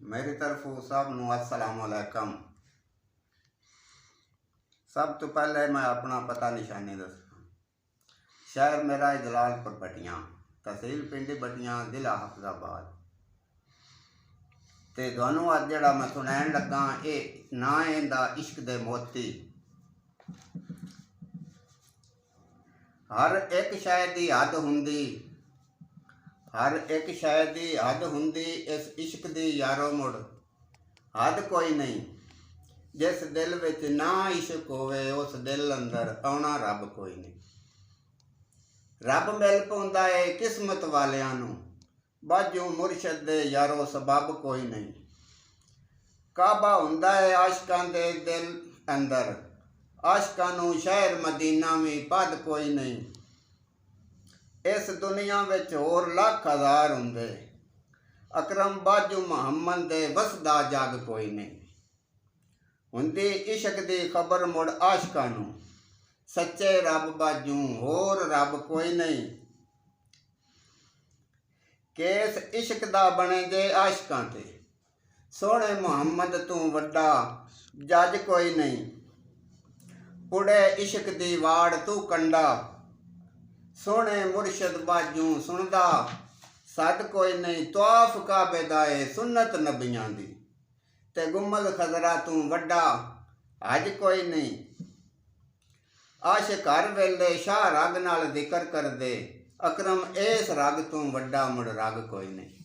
मेरी तरफों सब नू अस्सलाम वालेकुम। सब तो पहले मैं अपना पता निशानी दसा। शहर मेरा जलालपुर बटियां, तहसील पिंडी बटियां, जिला हफजाबाद। ते दोनों अज जड़ा मैं सुनैन लगा ये ना इंदा इश्क दे मोती। हर एक शय दी हद हुंदी, हर एक शय दी हद हुंदी, इस इश्क दी यारो मुड़ हद कोई नहीं। जिस दिल विच ना इश्क होवे उस दिल अंदर आउणा रब कोई नहीं। रब मिल पाउंदा है किस्मत वालियां नूं, बाजू मुरशद दे यारो सबब कोई नहीं। काबा हुंदा है आशिकां दे दिल अंदर, आशिकां नूं शहर मदीना भी पद कोई नहीं। इस दुनिया विच होर लख हज़ार हुंदे, अकरम बाजू मुहम्मद दे वसदा जग कोई नहीं। हुंदी इश्क दी खबर मुड़ आशिकां नूं, सच्चे रब बाजू होर रब कोई नहीं। केस इश्क दा बने जे आशिकां ते, सोहणे मुहम्मद तू वड्डा जज कोई नहीं। पुड़े इश्क दी वाड़ तू कंडा, सोहणे मुरशद बाजू सुनदा सद कोई नहीं। तवाफ काबे दा ए सुन्नत नबियां दी, ते गुम्मद खजरा तू वड्डा हज कोई नहीं। आशिक हर वेले शाह रग नाल जिक्र कर दे, अकरम इस रग तू वड्डा मुड़ रग कोई नहीं।